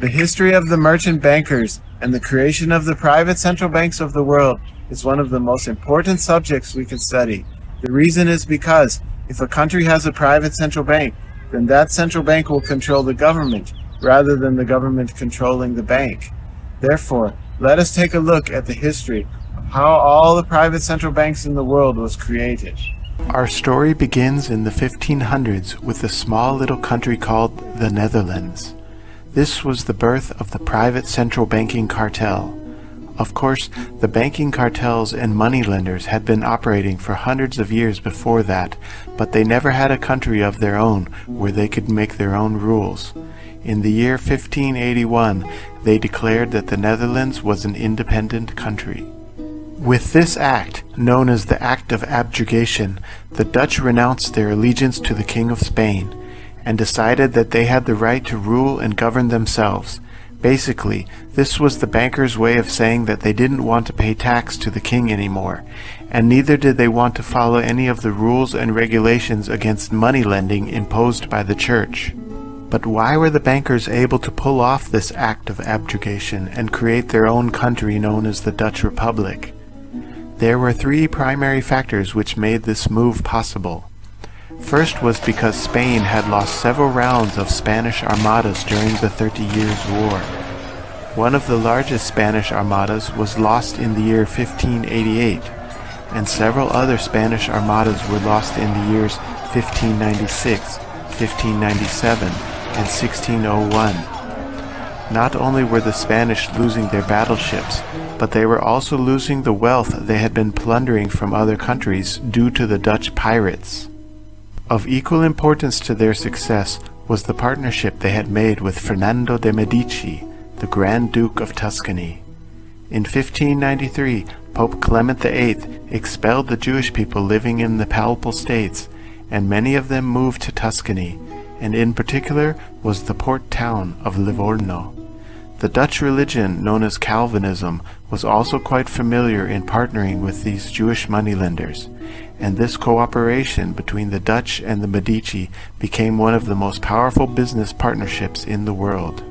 The history of the merchant bankers and the creation of the private central banks of the world is one of the most important subjects we can study. The reason is because if a country has a private central bank, then that central bank will control the government rather than the government controlling the bank. Therefore, let us take a look at the history of how all the private central banks in the world was created. Our story begins in the 1500s with a small little country called the Netherlands. This was the birth of the private central banking cartel. Of course, the banking cartels and moneylenders had been operating for hundreds of years before that, but they never had a country of their own where they could make their own rules. In the year 1581, they declared that the Netherlands was an independent country. With this act, known as the Act of Abjuration, the Dutch renounced their allegiance to the King of Spain and decided that they had the right to rule and govern themselves. Basically, this was the bankers' way of saying that they didn't want to pay tax to the king anymore, and neither did they want to follow any of the rules and regulations against money lending imposed by the church. But why were the bankers able to pull off this act of abjuration and create their own country known as the Dutch Republic? There were three primary factors which made this move possible. First was because Spain had lost several rounds of Spanish armadas during the 30 Years' War. One of the largest Spanish armadas was lost in the year 1588, and several other Spanish armadas were lost in the years 1596, 1597, and 1601. Not only were the Spanish losing their battleships, but they were also losing the wealth they had been plundering from other countries due to the Dutch pirates. Of equal importance to their success was the partnership they had made with Fernando de' Medici, the Grand Duke of Tuscany. In 1593, Pope Clement VIII expelled the Jewish people living in the Papal States, and many of them moved to Tuscany, and in particular was the port town of Livorno. The Dutch religion, known as Calvinism, was also quite familiar in partnering with these Jewish moneylenders, and this cooperation between the Dutch and the Medici became one of the most powerful business partnerships in the world.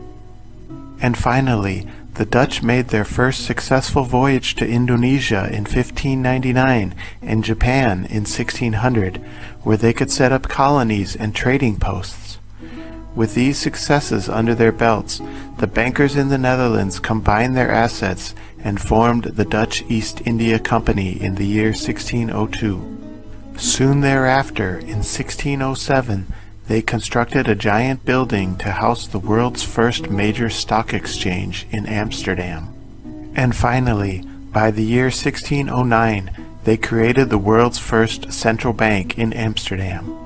And finally, the Dutch made their first successful voyage to Indonesia in 1599 and Japan in 1600, where they could set up colonies and trading posts. With these successes under their belts, the bankers in the Netherlands combined their assets and formed the Dutch East India Company in the year 1602. Soon thereafter, in 1607, they constructed a giant building to house the world's first major stock exchange in Amsterdam. And finally, by the year 1609, they created the world's first central bank in Amsterdam.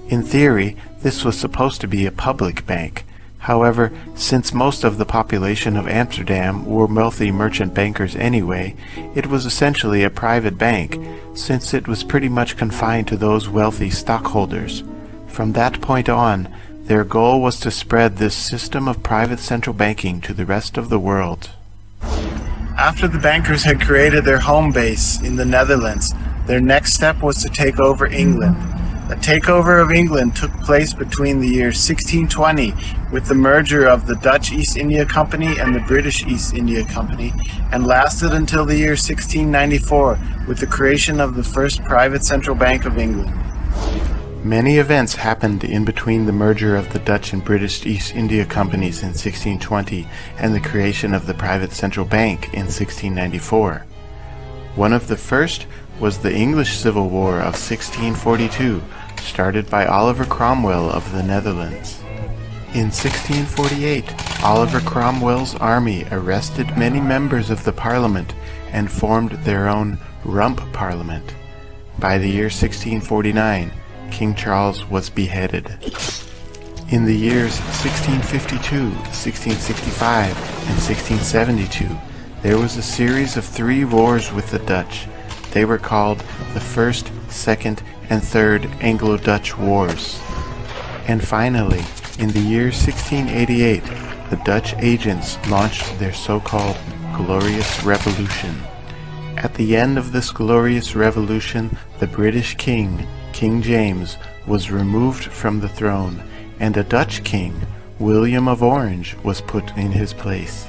In theory, this was supposed to be a public bank. However, since most of the population of Amsterdam were wealthy merchant bankers anyway, it was essentially a private bank, since it was pretty much confined to those wealthy stockholders. From that point on, their goal was to spread this system of private central banking to the rest of the world. After the bankers had created their home base in the Netherlands, their next step was to take over England. A takeover of England took place between the year 1620 with the merger of the Dutch East India Company and the British East India Company, and lasted until the year 1694 with the creation of the first private central bank of England. Many events happened in between the merger of the Dutch and British East India Companies in 1620 and the creation of the private central bank in 1694. One of the first was the English Civil War of 1642, started by Oliver Cromwell of the Netherlands. In 1648, Oliver Cromwell's army arrested many members of the Parliament and formed their own Rump Parliament. By the year 1649, King Charles was beheaded. In the years 1652, 1665, and 1672, there was a series of 3 wars with the Dutch. They were called the First, Second, and Third Anglo-Dutch Wars. And finally, in the year 1688, the Dutch agents launched their so-called Glorious Revolution. At the end of this glorious revolution, the British king, King James, was removed from the throne, and a Dutch king, William of Orange, was put in his place.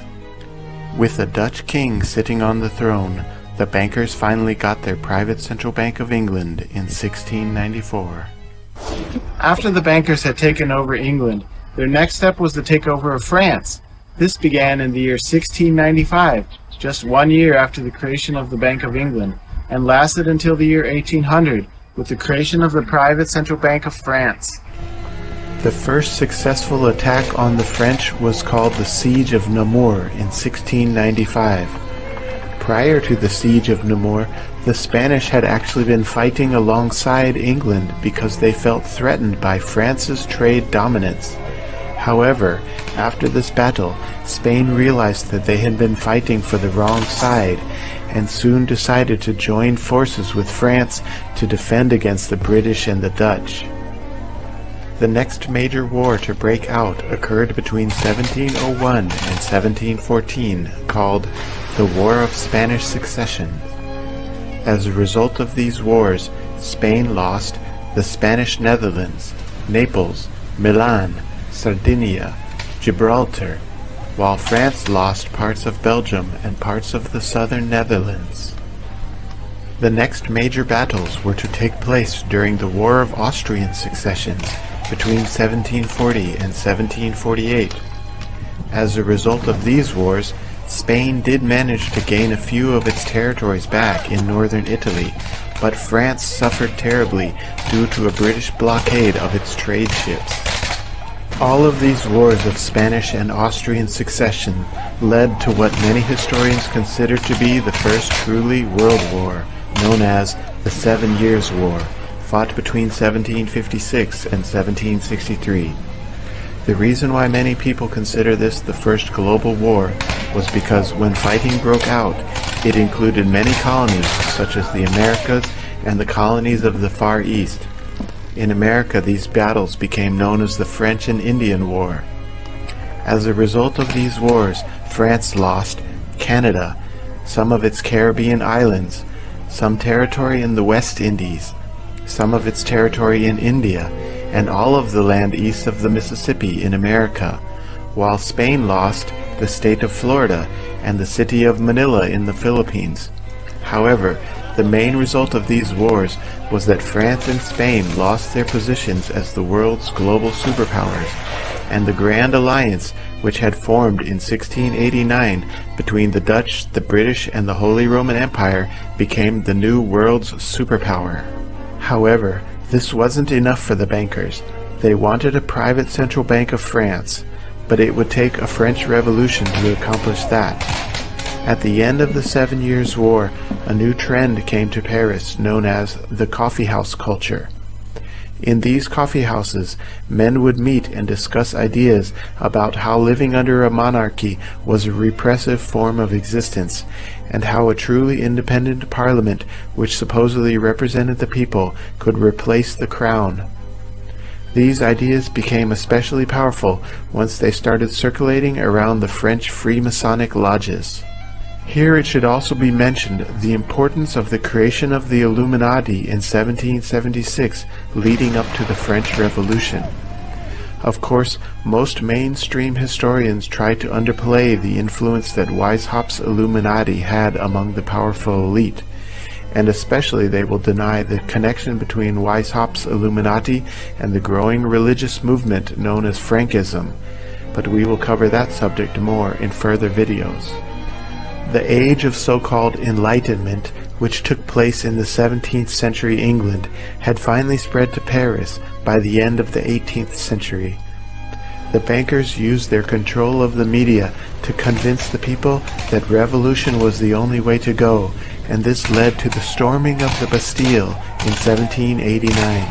With a Dutch king sitting on the throne, the bankers finally got their private central bank of England in 1694. After the bankers had taken over England, their next step was the takeover of France. This began in the year 1695, just 1 year after the creation of the Bank of England, and lasted until the year 1800, with the creation of the private central bank of France. The first successful attack on the French was called the Siege of Namur in 1695. Prior to the Siege of Namur, the Spanish had actually been fighting alongside England because they felt threatened by France's trade dominance. However, after this battle, Spain realized that they had been fighting for the wrong side, and soon decided to join forces with France to defend against the British and the Dutch. The next major war to break out occurred between 1701 and 1714, called the War of Spanish Succession. As a result of these wars, Spain lost the Spanish Netherlands, Naples, Milan, Sardinia, Gibraltar, while France lost parts of Belgium and parts of the southern Netherlands. The next major battles were to take place during the War of Austrian Succession between 1740 and 1748. As a result of these wars, Spain did manage to gain a few of its territories back in northern Italy, but France suffered terribly due to a British blockade of its trade ships. All of these wars of Spanish and Austrian succession led to what many historians consider to be the first truly world war, known as the 7 Years' War, fought between 1756 and 1763. The reason why many people consider this the first global war was because when fighting broke out, it included many colonies such as the Americas and the colonies of the Far East. In America, these battles became known as the French and Indian War. As a result of these wars, France lost Canada, some of its Caribbean islands, some territory in the West Indies, some of its territory in India, and all of the land east of the Mississippi in America, while Spain lost the state of Florida and the city of Manila in the Philippines. However, the main result of these wars was that France and Spain lost their positions as the world's global superpowers, and the Grand Alliance, which had formed in 1689 between the Dutch, the British, and the Holy Roman Empire, became the new world's superpower. However, this wasn't enough for the bankers. They wanted a private central bank of France, but it would take a French Revolution to accomplish that. At the end of the 7 Years' War, a new trend came to Paris known as the coffeehouse culture. In these coffee houses, men would meet and discuss ideas about how living under a monarchy was a repressive form of existence, and how a truly independent parliament, which supposedly represented the people, could replace the crown. These ideas became especially powerful once they started circulating around the French Freemasonic lodges. Here it should also be mentioned the importance of the creation of the Illuminati in 1776 leading up to the French Revolution. Of course, most mainstream historians try to underplay the influence that Weishaupt's Illuminati had among the powerful elite, and especially they will deny the connection between Weishaupt's Illuminati and the growing religious movement known as Frankism, but we will cover that subject more in further videos. The age of so-called Enlightenment, which took place in the 17th century England, had finally spread to Paris by the end of the 18th century. The bankers used their control of the media to convince the people that revolution was the only way to go, and this led to the storming of the Bastille in 1789.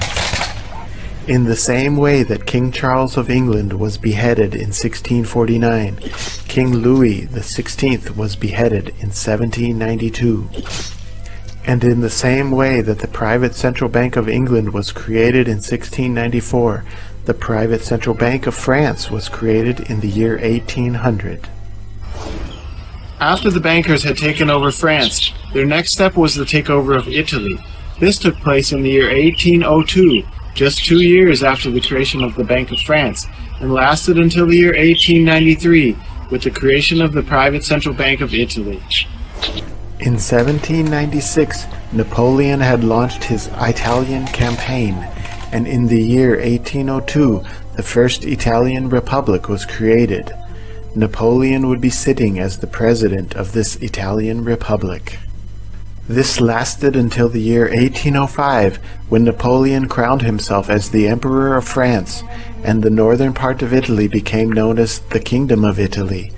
In the same way that King Charles of England was beheaded in 1649, King Louis XVI was beheaded in 1792. And in the same way that the private central bank of England was created in 1694, the private central bank of France was created in the year 1800. After the bankers had taken over France, their next step was the takeover of Italy. This took place in the year 1802, just 2 years after the creation of the Bank of France, and lasted until the year 1893, with the creation of the private central bank of Italy. In 1796, Napoleon had launched his Italian campaign, and in the year 1802, the first Italian Republic was created. Napoleon would be sitting as the president of this Italian Republic. This lasted until the year 1805, when Napoleon crowned himself as the Emperor of France, and the northern part of Italy became known as the Kingdom of Italy.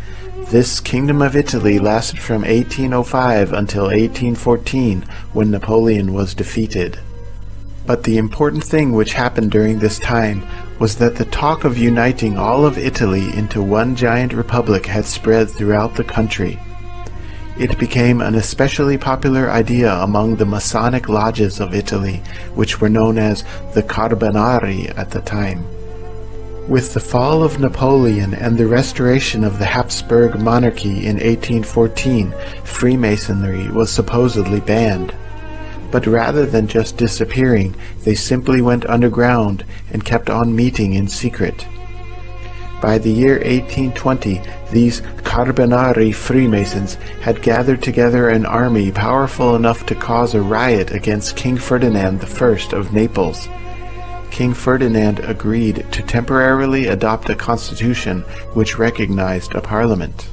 This Kingdom of Italy lasted from 1805 until 1814, when Napoleon was defeated. But the important thing which happened during this time was that the talk of uniting all of Italy into one giant republic had spread throughout the country. It became an especially popular idea among the Masonic lodges of Italy, which were known as the Carbonari at the time. With the fall of Napoleon and the restoration of the Habsburg monarchy in 1814, Freemasonry was supposedly banned. But rather than just disappearing, they simply went underground and kept on meeting in secret. By the year 1820, these Carbonari Freemasons had gathered together an army powerful enough to cause a riot against King Ferdinand I of Naples. King Ferdinand agreed to temporarily adopt a constitution which recognized a parliament.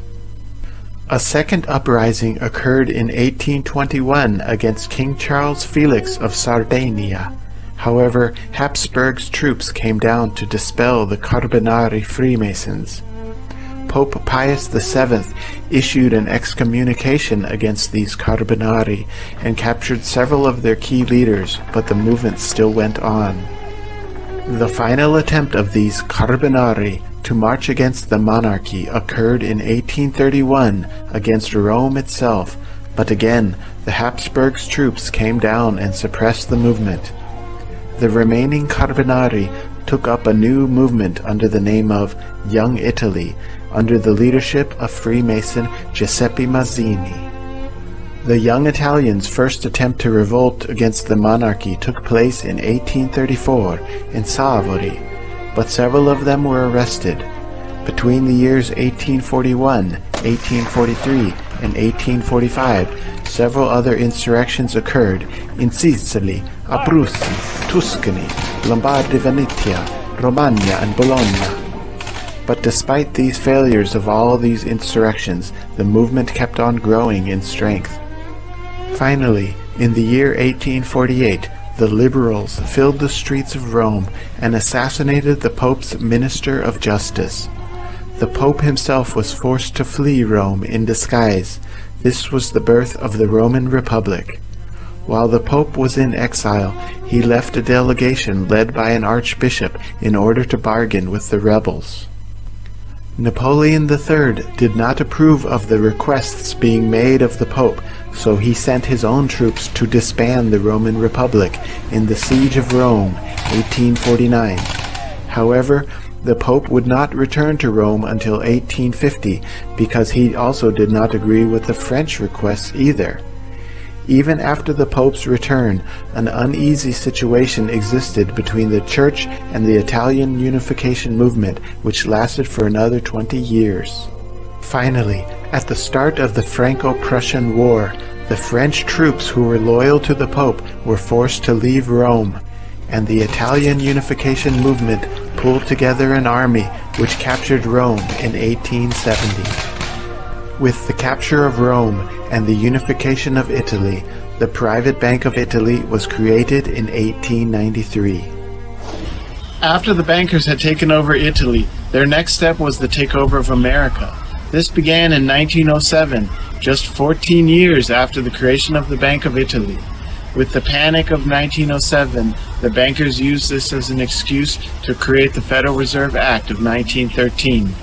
A second uprising occurred in 1821 against King Charles Felix of Sardinia. However, Habsburg's troops came down to dispel the Carbonari Freemasons. Pope Pius VII issued an excommunication against these Carbonari and captured several of their key leaders, but the movement still went on. The final attempt of these Carbonari to march against the monarchy occurred in 1831 against Rome itself, but again the Habsburg's troops came down and suppressed the movement. The remaining Carbonari took up a new movement under the name of Young Italy, under the leadership of Freemason Giuseppe Mazzini. The Young Italians' first attempt to revolt against the monarchy took place in 1834 in Savory, but several of them were arrested. Between the years 1841, 1843, and 1845, several other insurrections occurred in Sicily, Abruzzi, Tuscany, Lombardy, Venetia, Romagna, and Bologna. But despite these failures of all these insurrections, the movement kept on growing in strength. Finally, in the year 1848, the liberals filled the streets of Rome and assassinated the Pope's Minister of Justice. The Pope himself was forced to flee Rome in disguise. This was the birth of the Roman Republic. While the Pope was in exile, he left a delegation led by an archbishop in order to bargain with the rebels. Napoleon III did not approve of the requests being made of the Pope, so he sent his own troops to disband the Roman Republic in the Siege of Rome, 1849. However, the Pope would not return to Rome until 1850 because he also did not agree with the French requests either. Even after the Pope's return, an uneasy situation existed between the Church and the Italian unification movement, which lasted for another 20 years. Finally, at the start of the Franco-Prussian War, the French troops who were loyal to the Pope were forced to leave Rome, and the Italian unification movement pulled together an army which captured Rome in 1870. With the capture of Rome and the unification of Italy, the Private Bank of Italy was created in 1893. After the bankers had taken over Italy, their next step was the takeover of America. This began in 1907, just 14 years after the creation of the Bank of Italy. With the panic of 1907, the bankers used this as an excuse to create the Federal Reserve Act of 1913.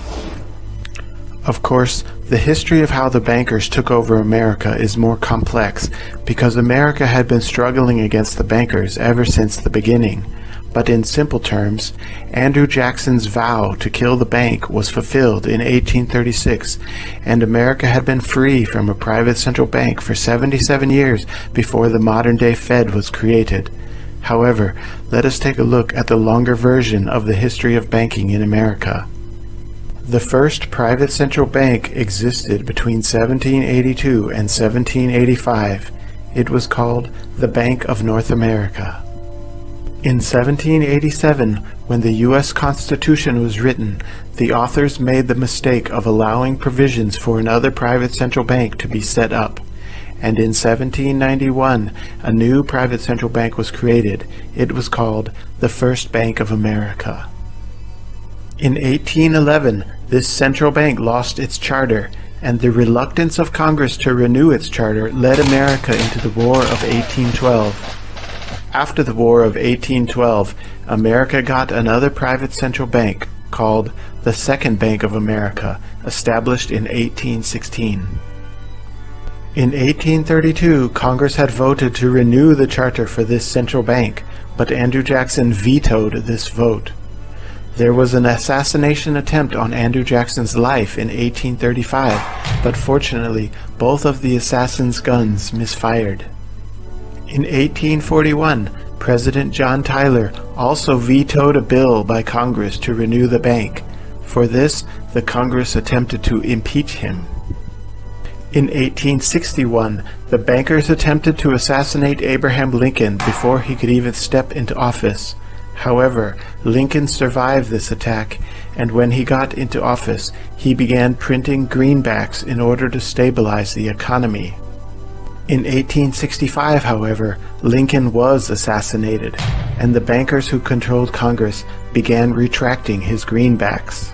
Of course, the history of how the bankers took over America is more complex because America had been struggling against the bankers ever since the beginning. But in simple terms, Andrew Jackson's vow to kill the bank was fulfilled in 1836, and America had been free from a private central bank for 77 years before the modern-day Fed was created. However, let us take a look at the longer version of the history of banking in America. The first private central bank existed between 1782 and 1785. It was called the Bank of North America. In 1787, when the U.S. Constitution was written, the authors made the mistake of allowing provisions for another private central bank to be set up. And in 1791, a new private central bank was created. It was called the First Bank of America. In 1811, this central bank lost its charter, and the reluctance of Congress to renew its charter led America into the War of 1812. After the War of 1812, America got another private central bank called the Second Bank of America, established in 1816. In 1832, Congress had voted to renew the charter for this central bank, but Andrew Jackson vetoed this vote. There was an assassination attempt on Andrew Jackson's life in 1835, but fortunately, both of the assassin's guns misfired. In 1841, President John Tyler also vetoed a bill by Congress to renew the bank. For this, the Congress attempted to impeach him. In 1861, the bankers attempted to assassinate Abraham Lincoln before he could even step into office. However, Lincoln survived this attack, and when he got into office, he began printing greenbacks in order to stabilize the economy. In 1865, however, Lincoln was assassinated, and the bankers who controlled Congress began retracting his greenbacks.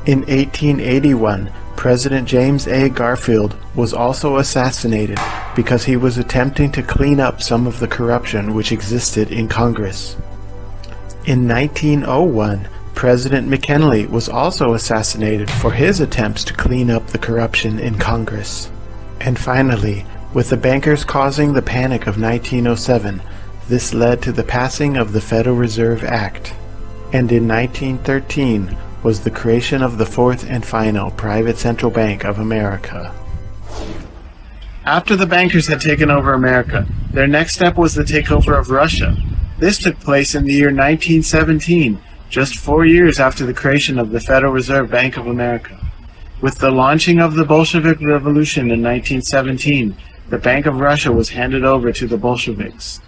In 1881, President James A. Garfield was also assassinated because he was attempting to clean up some of the corruption which existed in Congress. In 1901, President McKinley was also assassinated for his attempts to clean up the corruption in Congress. And finally, with the bankers causing the panic of 1907, this led to the passing of the Federal Reserve Act. And in 1913 was the creation of the fourth and final private central bank of America. After the bankers had taken over America, their next step was the takeover of Russia. This took place in the year 1917, just 4 years after the creation of the Federal Reserve Bank of America. With the launching of the Bolshevik Revolution in 1917, the Bank of Russia was handed over to the Bolsheviks.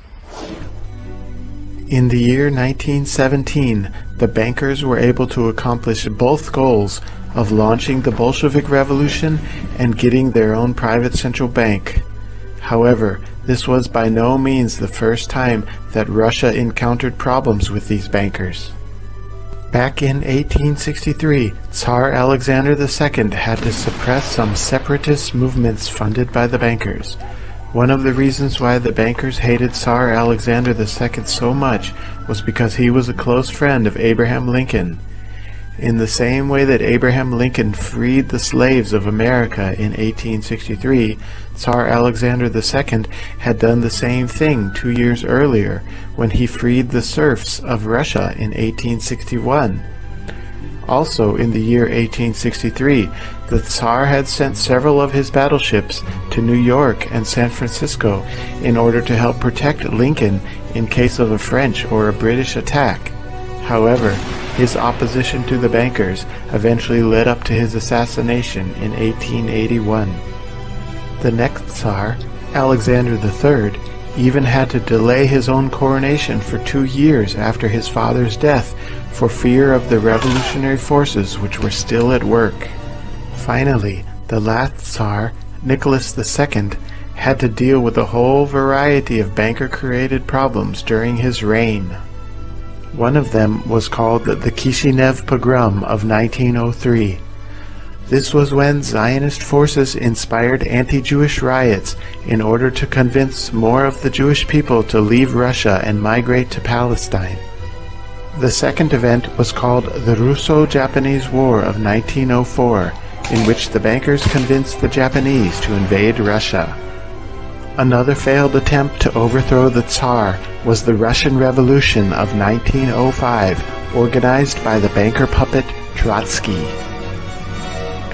In the year 1917, the bankers were able to accomplish both goals of launching the Bolshevik Revolution and getting their own private central bank. However, this was by no means the first time that Russia encountered problems with these bankers. Back in 1863, Tsar Alexander II had to suppress some separatist movements funded by the bankers. One of the reasons why the bankers hated Tsar Alexander II so much was because he was a close friend of Abraham Lincoln. In the same way that Abraham Lincoln freed the slaves of America in 1863, Tsar Alexander II had done the same thing 2 years earlier when he freed the serfs of Russia in 1861. Also in the year 1863, the Tsar had sent several of his battleships to New York and San Francisco in order to help protect Lincoln in case of a French or a British attack. However, his opposition to the bankers eventually led up to his assassination in 1881. The next Tsar, Alexander III, even had to delay his own coronation for 2 years after his father's death for fear of the revolutionary forces which were still at work. Finally, the last Tsar, Nicholas II, had to deal with a whole variety of banker-created problems during his reign. One of them was called the Kishinev Pogrom of 1903. This was when Zionist forces inspired anti-Jewish riots in order to convince more of the Jewish people to leave Russia and migrate to Palestine. The second event was called the Russo-Japanese War of 1904, in which the bankers convinced the Japanese to invade Russia. Another failed attempt to overthrow the Tsar was the Russian Revolution of 1905, organized by the banker puppet Trotsky.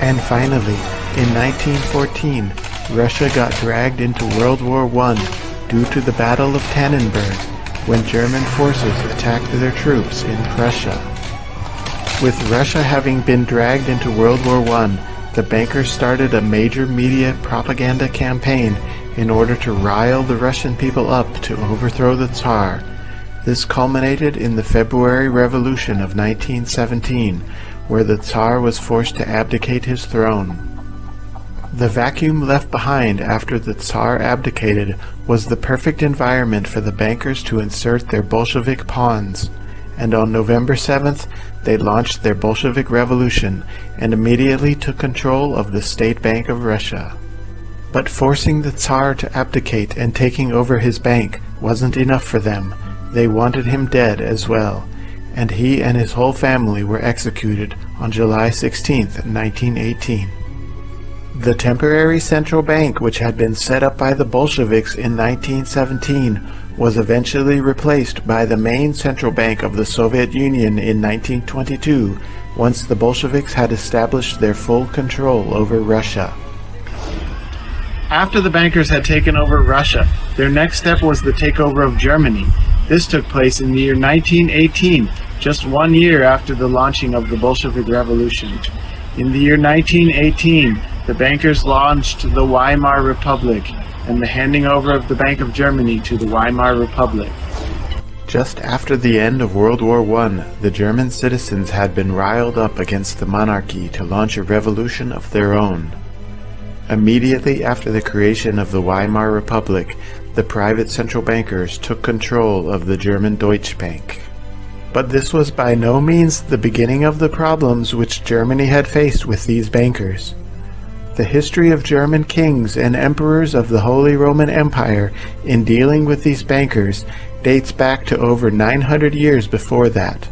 And finally, in 1914, Russia got dragged into World War I due to the Battle of Tannenberg, when German forces attacked their troops in Prussia. With Russia having been dragged into World War I, the bankers started a major media propaganda campaign in order to rile the Russian people up to overthrow the Tsar. This culminated in the February Revolution of 1917, where the Tsar was forced to abdicate his throne. The vacuum left behind after the Tsar abdicated was the perfect environment for the bankers to insert their Bolshevik pawns, and on November 7th they launched their Bolshevik Revolution and immediately took control of the State Bank of Russia. But forcing the Tsar to abdicate and taking over his bank wasn't enough for them. They wanted him dead as well, and he and his whole family were executed on July 16, 1918. The temporary central bank, which had been set up by the Bolsheviks in 1917, was eventually replaced by the main central bank of the Soviet Union in 1922, once the Bolsheviks had established their full control over Russia. After the bankers had taken over Russia, their next step was the takeover of Germany. This took place in the year 1918, just 1 year after the launching of the Bolshevik Revolution. In the year 1918, the bankers launched the Weimar Republic and the handing over of the Bank of Germany to the Weimar Republic. Just after the end of World War I, the German citizens had been riled up against the monarchy to launch a revolution of their own. Immediately after the creation of the Weimar Republic, the private central bankers took control of the German Deutsche Bank. But this was by no means the beginning of the problems which Germany had faced with these bankers. The history of German kings and emperors of the Holy Roman Empire in dealing with these bankers dates back to over 900 years before that.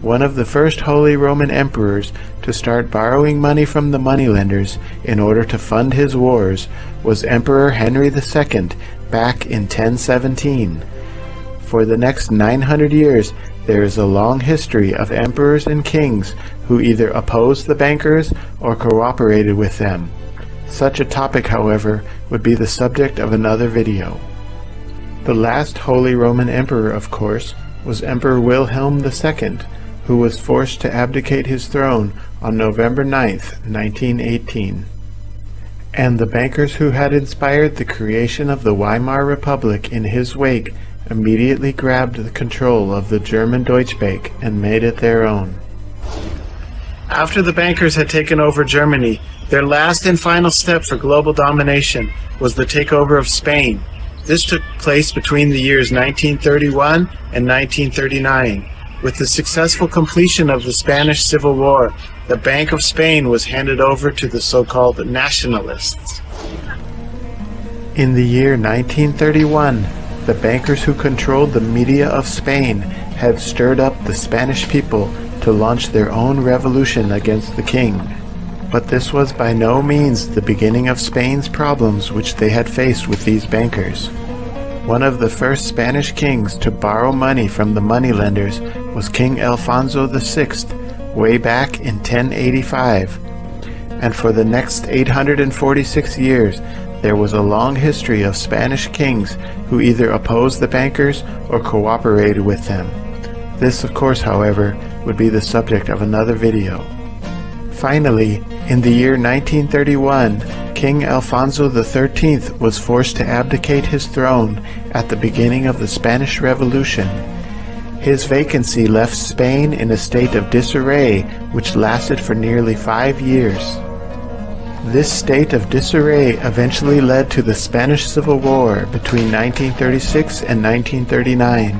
One of the first Holy Roman emperors to start borrowing money from the moneylenders in order to fund his wars was Emperor Henry II back in 1017. For the next 900 years, there is a long history of emperors and kings who either opposed the bankers or cooperated with them. Such a topic, however, would be the subject of another video. The last Holy Roman Emperor, of course, was Emperor Wilhelm II, who was forced to abdicate his throne on November 9th, 1918. And the bankers who had inspired the creation of the Weimar Republic in his wake immediately grabbed the control of the German Deutsche Bank and made it their own. After the bankers had taken over Germany, their last and final step for global domination was the takeover of Spain. This took place between the years 1931 and 1939. With the successful completion of the Spanish Civil War, the Bank of Spain was handed over to the so-called nationalists. In the year 1931, the bankers who controlled the media of Spain had stirred up the Spanish people to launch their own revolution against the king. But this was by no means the beginning of Spain's problems which they had faced with these bankers. One of the first Spanish kings to borrow money from the moneylenders was King Alfonso VI, way back in 1085. And for the next 846 years, there was a long history of Spanish kings who either opposed the bankers or cooperated with them. This, of course, however, would be the subject of another video. Finally, in the year 1931, King Alfonso XIII was forced to abdicate his throne at the beginning of the Spanish Revolution. His vacancy left Spain in a state of disarray which lasted for nearly 5 years. This state of disarray eventually led to the Spanish Civil War between 1936 and 1939.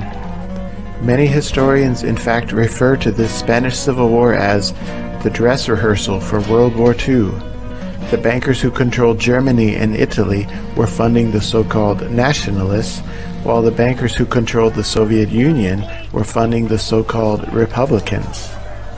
Many historians in fact refer to this Spanish Civil War as the dress rehearsal for World War II. The bankers who controlled Germany and Italy were funding the so-called nationalists, while the bankers who controlled the Soviet Union were funding the so-called Republicans.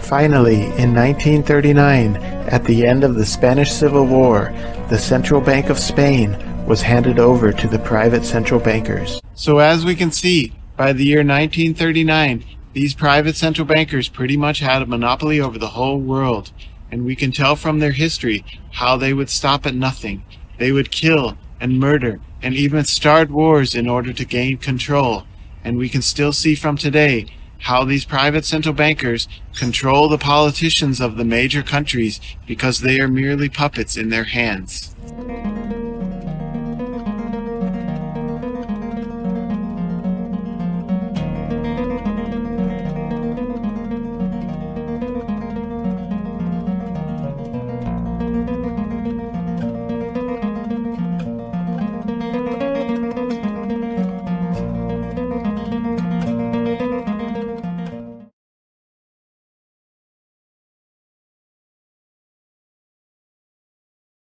Finally, in 1939, at the end of the Spanish Civil War, the Central Bank of Spain was handed over to the private central bankers. So as we can see, by the year 1939, these private central bankers pretty much had a monopoly over the whole world, and we can tell from their history how they would stop at nothing. They would kill and murder and even start wars in order to gain control, and we can still see from today how these private central bankers control the politicians of the major countries because they are merely puppets in their hands.